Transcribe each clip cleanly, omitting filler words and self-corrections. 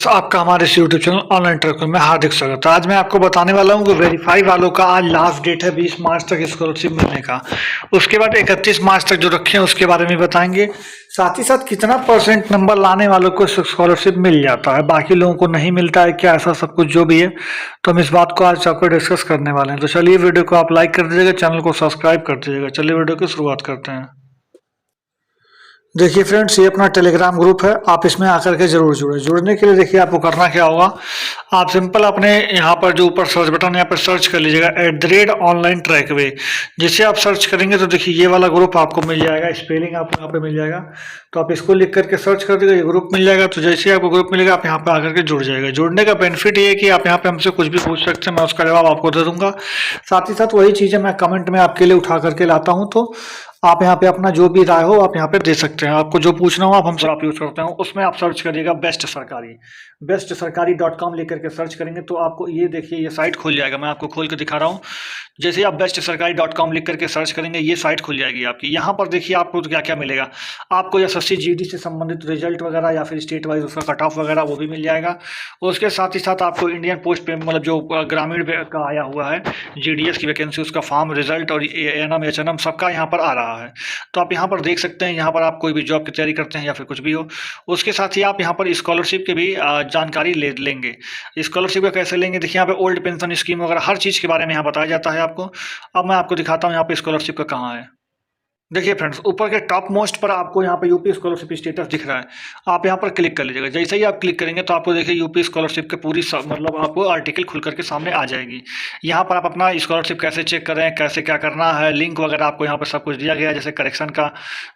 तो आपका हमारे इस यूट्यूब चैनल ऑनलाइन ट्रैकर में हार्दिक स्वागत है। आज मैं आपको बताने वाला हूं कि वेरीफाई वालों का आज लास्ट डेट है 20 मार्च तक स्कॉलरशिप मिलने का। उसके बाद 31 मार्च तक जो रखे हैं उसके बारे में बताएंगे। साथ ही साथ कितना परसेंट नंबर लाने वालों को स्कॉलरशिप मिल जाता है, बाकी लोगों को नहीं मिलता है क्या, ऐसा सब कुछ जो भी है तो हम इस बात को आज आपको डिस्कस करने वाले हैं। तो चलिए वीडियो को आप लाइक कर दीजिएगा, चैनल को सब्सक्राइब कर दीजिएगा। चलिए वीडियो की शुरुआत करते हैं। देखिए फ्रेंड्स, ये अपना टेलीग्राम ग्रुप है, आप इसमें आकर के जरूर जुड़े। जुड़ने के लिए देखिए आपको करना क्या होगा, आप सिंपल अपने यहाँ पर जो ऊपर सर्च बटन है यहाँ पर सर्च कर लीजिएगा @ऑनलाइन ट्रैकवे। जिसे आप सर्च करेंगे तो देखिए ये वाला ग्रुप आपको मिल जाएगा, स्पेलिंग आपको यहाँ पे मिल जाएगा। तो आप इसको लिख करके सर्च कर दीजिएगा, ये ग्रुप मिल जाएगा। तो जैसे ही आपको ग्रुप मिलेगा आप यहाँ पे आकर के जुड़ जाएगा। जुड़ने का बेनिफिट ये है कि आप यहाँ पे हमसे कुछ भी पूछ सकते हैं, मैं उसका जवाब आपको दे दूंगा। साथ ही साथ वही चीज़ें मैं कमेंट में आपके लिए उठा करके लाता हूँ, तो आप यहाँ पे अपना जो भी राय हो आप यहाँ पे दे सकते हैं। आपको जो पूछना हो आप हमसे आप यूज करते हो, उसमें आप सर्च करिएगा बेस्ट सरकारी .com लिख करके सर्च करेंगे तो आपको ये देखिए ये साइट खुल जाएगा। मैं आपको खोल के दिखा रहा हूँ। जैसे ही आप बेस्ट सरकारी .com लिख करके सर्च करेंगे ये साइट खुल जाएगी आपकी। यहाँ पर देखिए आपको क्या क्या मिलेगा, आपको एसएससी जीडी से संबंधित रिजल्ट वगैरह या फिर स्टेट वाइज उसका कट ऑफ वगैरह वो भी मिल जाएगा। उसके साथ ही साथ आपको इंडियन पोस्ट पे मतलब जो ग्रामीण का आया हुआ है जीडीएस की वैकेंसी, उसका फॉर्म, रिजल्ट और एएनएम एचएनएम सबका यहाँ पर आ रहा है। तो आप यहाँ पर देख सकते हैं, यहाँ पर आप कोई भी जॉब की तैयारी करते हैं या फिर कुछ भी हो। उसके साथ ही आप यहाँ पर स्कॉलरशिप की भी जानकारी लेंगे। स्कॉलरशिप का कैसे लेंगे, देखिए यहाँ पे ओल्ड पेंशन स्कीम वगैरह हर चीज़ के बारे में यहाँ बताया जाता है आपको। अब मैं आपको दिखाता हूँ यहाँ पे स्कॉलरशिप का कहाँ है। देखिए फ्रेंड्स, ऊपर के टॉप मोस्ट पर आपको यहाँ पे यूपी स्कॉलरशिप स्टेटस दिख रहा है, आप यहाँ पर क्लिक कर लीजिएगा। जैसे ही आप क्लिक करेंगे तो आपको देखिए यूपी स्कॉलरशिप के पूरी मतलब आपको आर्टिकल खुल करके सामने आ जाएगी। यहाँ पर आप अपना स्कॉलरशिप कैसे चेक करें, कैसे क्या करना है, लिंक वगैरह आपको यहाँ पर सब कुछ दिया गया है। जैसे करेक्शन का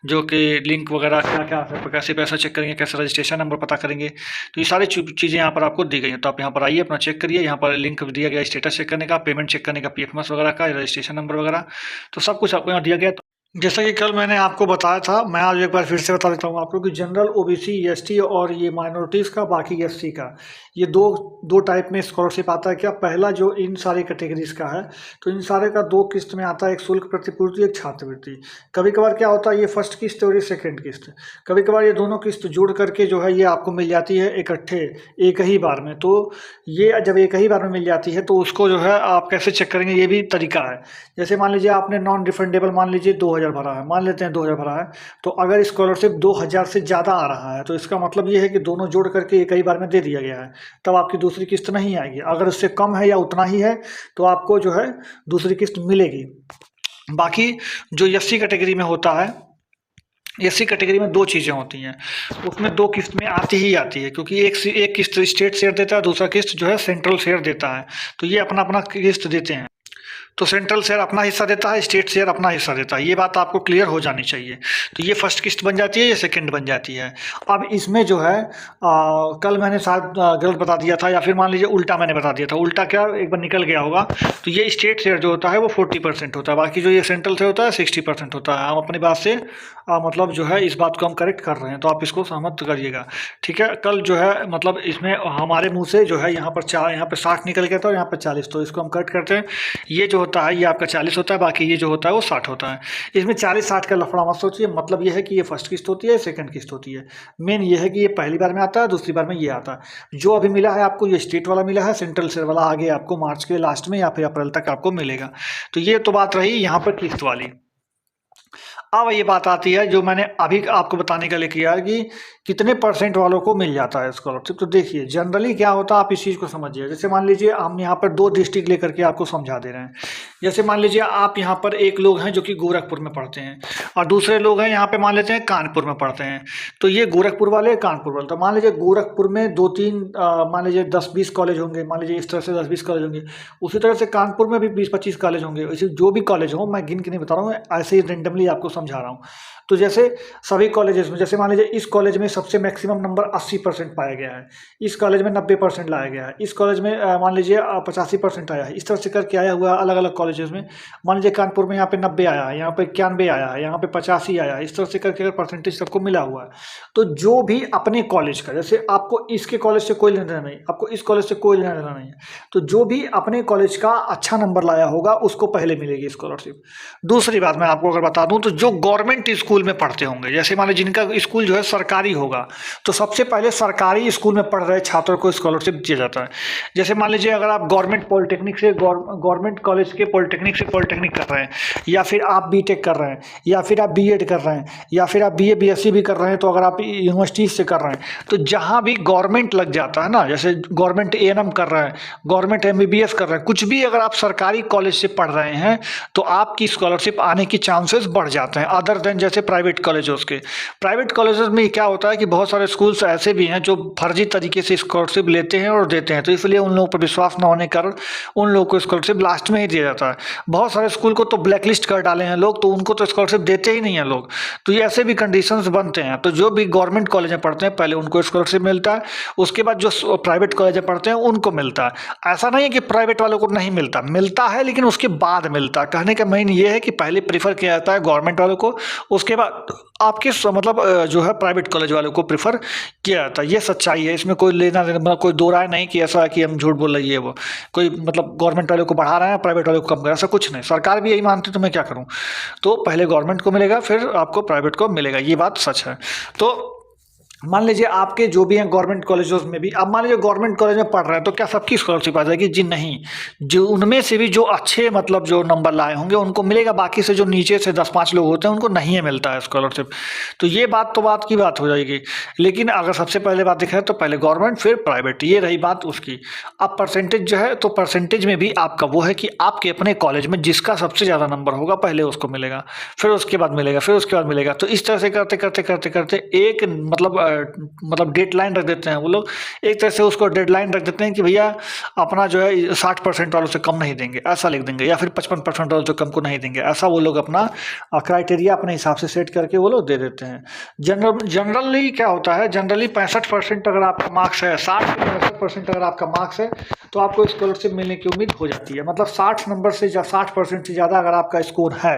जो कि लिंक वगैरह क्या क्या है, कैसे पैसा चेक करेंगे, कैसे रजिस्ट्रेशन नंबर पता करेंगे, तो ये सारी चीज़ें यहाँ पर आपको दी गई हैं। तो आप यहाँ पर आइए, अपना चेक करिए। यहाँ पर लिंक दिया गया स्टेटस चेक करने का, पेमेंट चेक करने का, पीएफएमएस वगैरह का, रजिस्ट्रेशन नंबर वगैरह, तो सब कुछ आपको यहाँ दिया गया। जैसा कि कल मैंने आपको बताया था, मैं आज एक बार फिर से बता देता हूँ आपको कि जनरल, ओबीसी, एसटी और ये माइनॉरिटीज़ का, बाकी एससी का, ये दो टाइप में स्कॉलरशिप आता है। क्या पहला जो इन सारी कैटेगरीज का है तो इन सारे का दो किस्त में आता है, एक शुल्क प्रतिपूर्ति, एक छात्रवृत्ति। कभी कभार क्या होता है, ये फर्स्ट किस्त और ये सेकेंड किस्त, कभी कभार ये दोनों किस्त जोड़ करके जो है ये आपको मिल जाती है इकट्ठे एक ही बार में। तो ये जब एक ही बार में मिल जाती है तो उसको जो है आप कैसे चेक करेंगे, ये भी तरीका है। जैसे मान लीजिए आपने नॉन रिफंडेबल मान लीजिए 2000 भरा है, मान लेते हैं 2000 भरा है, तो अगर स्कॉलरशिप 2000 से ज़्यादा आ रहा है तो इसका मतलब ये है कि दोनों जोड़ करके एक ही बार में दे दिया गया है, तब आपकी दूसरी किस्त नहीं आएगी। अगर उससे कम है या उतना ही है तो आपको जो है दूसरी किस्त मिलेगी। बाकी जो एससी कैटेगरी में होता है, एससी कैटेगरी में दो चीज़ें होती हैं, उसमें दो किस्त में आती ही आती है, क्योंकि एक किस्त स्टेट शेयर देता है, दूसरा किस्त जो है सेंट्रल शेयर देता है। तो ये अपना अपना किस्त देते हैं। तो सेंट्रल शेयर अपना हिस्सा देता है, स्टेट शेयर अपना हिस्सा देता है, ये बात आपको क्लियर हो जानी चाहिए। तो ये फर्स्ट किस्त बन जाती है, ये सेकंड बन जाती है। अब इसमें जो है कल मैंने शायद गलत बता दिया था, या फिर मान लीजिए उल्टा मैंने बता दिया था। उल्टा क्या, एक बार निकल गया होगा। तो ये स्टेट शेयर जो होता है वो 40% होता है, बाकी जो ये सेंट्रल शेयर होता है 60% होता है। हम अपनी बात से मतलब जो है इस बात को हम करेक्ट कर रहे हैं, तो आप इसको सहमत करिएगा, ठीक है। कल जो है मतलब इसमें हमारे मुँह से जो है यहाँ पर 60 निकल गया था और यहाँ पर 40, तो इसको हम कट करते हैं। ये जो होता है ये आपका 40 होता है, बाकी ये जो होता है वो 60 होता है। इसमें 40-60 का लफड़ा मत सोचिए, मतलब ये है कि ये फर्स्ट किस्त होती है, सेकंड किस्त होती है। मेन ये है कि ये पहली बार में आता है, दूसरी बार में ये आता है। जो अभी मिला है आपको ये स्टेट वाला मिला है, सेंट्रल शेयर वाला आगे आपको मार्च के लास्ट में या फिर अप्रैल तक आपको मिलेगा। तो ये तो बात रही यहाँ पर किस्त वाली। अब ये बात आती है जो मैंने अभी आपको बताने के लिए किया है कि कितने परसेंट वालों को मिल जाता है स्कॉलरशिप। तो देखिए जनरली क्या होता है, आप इस चीज़ को समझिए। जैसे मान लीजिए हम यहाँ पर दो डिस्ट्रिक्ट लेकर के आपको समझा दे रहे हैं। जैसे मान लीजिए आप यहाँ पर एक लोग हैं जो कि गोरखपुर में पढ़ते हैं और दूसरे लोग हैं यहाँ पे मान लेते हैं कानपुर में पढ़ते हैं। तो ये गोरखपुर वाले, कानपुर वाले, तो मान लीजिए गोरखपुर में 2-3 मान लीजिए 10-20 कॉलेज होंगे, मान लीजिए इस तरह से 10-20 कॉलेज होंगे। उसी तरह से कानपुर में भी 20-25 कॉलेज होंगे। वैसे जो भी कॉलेज हो, मैं गिन के नहीं बता रहा हूँ, ऐसे ही रेंडमली आपको समझा रहा हूँ। तो जैसे सभी कॉलेजेस में, जैसे मान लीजिए इस कॉलेज में सबसे मैक्सिमम नंबर 80% पाया गया है, इस कॉलेज में 90% लाया गया है, इस कॉलेज में मान लीजिए 85% आया है, इस तरह से करके आया हुआ है। अलग अलग कॉलेजेस में, मान लीजिए कानपुर में यहाँ पे 90 आया है, यहाँ पे 91 आया है, यहाँ पे 85 आया है, इस तरह से करके अगर परसेंटेज सबको मिला हुआ है, तो जो भी अपने कॉलेज का, जैसे आपको इसके कॉलेज से कोई लेना देना नहीं, आपको इस कॉलेज से कोई लेना देना नहीं है, तो जो भी अपने कॉलेज का अच्छा नंबर लाया होगा उसको पहले मिलेगी स्कॉलरशिप। दूसरी बात मैं आपको अगर बता दूं, तो जो गवर्नमेंट स्कूल में पढ़ते होंगे, जैसे मान लीजिए जिनका स्कूल जो है सरकारी होगा, तो सबसे पहले सरकारी स्कूल में पढ़ रहे छात्रों को स्कॉलरशिप दिया जाता है। जैसे मान लीजिए अगर आप गवर्नमेंट पॉलिटेक्निक से गवर्नमेंट कॉलेज के पॉलिटेक्निक से पॉलिटेक्निक कर रहे हैं, या फिर आप बीटेक कर रहे हैं, या फिर आप बीएड कर रहे हैं, या फिर आप बीए बीएससी भी कर रहे हैं, तो अगर आप यूनिवर्सिटी से कर रहे हैं, तो जहाँ भी गवर्नमेंट लग जाता है ना, जैसे गवर्नमेंट एएनएम कर रहे हैं, गवर्नमेंट एमबीबीएस कर रहे हैं, कुछ भी अगर आप सरकारी कॉलेज से पढ़ रहे हैं, तो आपकी स्कॉलरशिप आने की चांसेस बढ़ जाते हैं, अदर देन जैसे प्राइवेट कॉलेजों के। प्राइवेट कॉलेजेस में क्या होता है कि बहुत सारे स्कूल्स ऐसे भी हैं जो फर्जी तरीके से स्कॉलरशिप लेते हैं और देते हैं, तो इसलिए उन लोगों पर विश्वास न होने के कारण उन लोगों को स्कॉलरशिप लास्ट में ही दिया जाता है। बहुत सारे स्कूल को तो ब्लैकलिस्ट कर डाले हैं लोग, तो उनको तो स्कॉलरशिप देते ही नहीं है लोग। तो ये ऐसे भी कंडीशंस बनते हैं। तो जो भी गवर्नमेंट कॉलेज में पढ़ते हैं पहले उनको स्कॉलरशिप मिलता है, उसके बाद जो प्राइवेट कॉलेज में पढ़ते हैं उनको मिलता है। ऐसा नहीं है कि प्राइवेट वालों को नहीं मिलता, मिलता है लेकिन उसके बाद मिलता है। कहने का मेन ये है कि पहले प्रीफर किया जाता है गवर्नमेंट वालों को, उसके बाद आपके मतलब जो है प्राइवेट कॉलेज वालों को प्रीफर किया जाता है। ये सच्चाई है, इसमें कोई लेना देना मतलब कोई दो राय नहीं कि ऐसा है कि हम झूठ बोल रही है वो कोई मतलब गवर्नमेंट वालों को बढ़ा रहे हैं प्राइवेट वालों को कम कर, ऐसा कुछ नहीं। सरकार भी यही मानती है तो मैं क्या करूं। तो पहले गवर्नमेंट को मिलेगा फिर आपको प्राइवेट को मिलेगा, ये बात सच है। तो मान लीजिए आपके जो भी हैं गवर्नमेंट कॉलेजों में भी, अब मान लीजिए गवर्नमेंट कॉलेज में पढ़ रहे हैं तो क्या सबकी स्कॉलरशिप आ जाएगी? जी नहीं, जो उनमें से भी जो अच्छे मतलब जो नंबर लाए होंगे उनको मिलेगा, बाकी से जो नीचे से 10-5 लोग होते हैं उनको नहीं मिलता है स्कॉलरशिप। तो ये बात तो बात की बात हो जाएगी। लेकिन अगर सबसे पहले बात देखा तो पहले गवर्नमेंट फिर प्राइवेट, ये रही बात उसकी। अब परसेंटेज जो है, तो परसेंटेज में भी आपका वो है कि आपके अपने कॉलेज में जिसका सबसे ज़्यादा नंबर होगा पहले उसको मिलेगा, फिर उसके बाद मिलेगा, फिर उसके बाद मिलेगा। तो इस तरह से करते करते करते करते एक मतलब डेडलाइन रख देते हैं वो लोग, एक तरह से उसको डेडलाइन रख देते हैं कि भैया अपना जो है 60% वालों से कम नहीं देंगे, ऐसा लिख देंगे, या फिर 55% वालों से कम को नहीं देंगे, ऐसा वो लोग अपना क्राइटेरिया अपने हिसाब से सेट करके वो लोग दे देते हैं। जनरली क्या होता है, जनरली 65% अगर आपका मार्क्स है, 60 से 65% अगर आपका मार्क्स है तो आपको स्कॉलरशिप मिलने की उम्मीद हो जाती है। मतलब 60 नंबर से 60% से ज़्यादा अगर आपका स्कोर है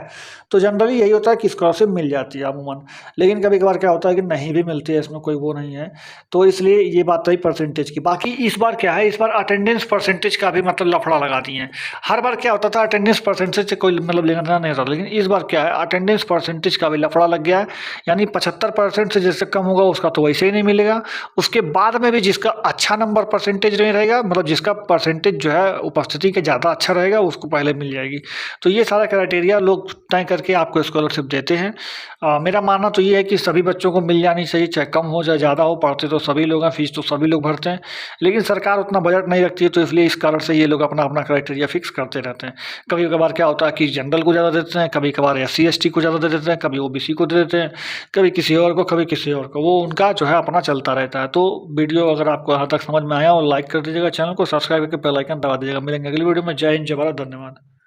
तो जनरली यही होता है कि स्कॉलरशिप मिल जाती है अमूमन। लेकिन कभी कभार क्या होता है कि नहीं भी मिलती है, इसमें कोई वो नहीं है। तो इसलिए ये बात रही परसेंटेज की। बाकी इस बार क्या है, इस बार अटेंडेंस परसेंटेज का भी मतलब लफड़ा लगा दिए हैं। हर बार क्या होता था अटेंडेंस परसेंटेज से कोई मतलब लेना देना नहीं होता, लेकिन इस बार क्या है अटेंडेंस परसेंटेज का भी लफड़ा लग गया है। यानी 75% से जिससे कम होगा उसका तो वैसे ही नहीं मिलेगा, उसके बाद में भी जिसका अच्छा नंबर परसेंटेज नहीं रहेगा, मतलब जिसका परसेंटेज जो है उपस्थिति के ज़्यादा अच्छा रहेगा उसको पहले मिल जाएगी। तो ये सारा क्राइटेरिया लोग तय करके आपको स्कॉलरशिप देते हैं। मेरा मानना तो ये है कि सभी बच्चों को मिल जानी चाहिए, चाहे कम हो चाहे ज़्यादा हो, पढ़ते तो सभी लोग हैं, फीस तो सभी लोग भरते हैं, लेकिन सरकार उतना बजट नहीं रखती है, तो इसलिए इस कारण से ये लोग अपना अपना क्राइटेरिया फिक्स करते रहते हैं। कभी कभार क्या होता है कि जनरल को ज़्यादा देते हैं, कभी कभार SC ST को ज़्यादा दे देते हैं, कभी OBC को दे देते हैं, कभी किसी और को, कभी किसी और को, वो उनका जो है अपना चलता रहता है। तो वीडियो अगर आपको यहाँ तक समझ में आया और लाइक कर दीजिएगा, चैनल को सब्सक्राइब करके बेल आइकन दबा दीजिएगा। मिलेंगे अगली वीडियो में। जय हिंद, जय भारत, धन्यवाद।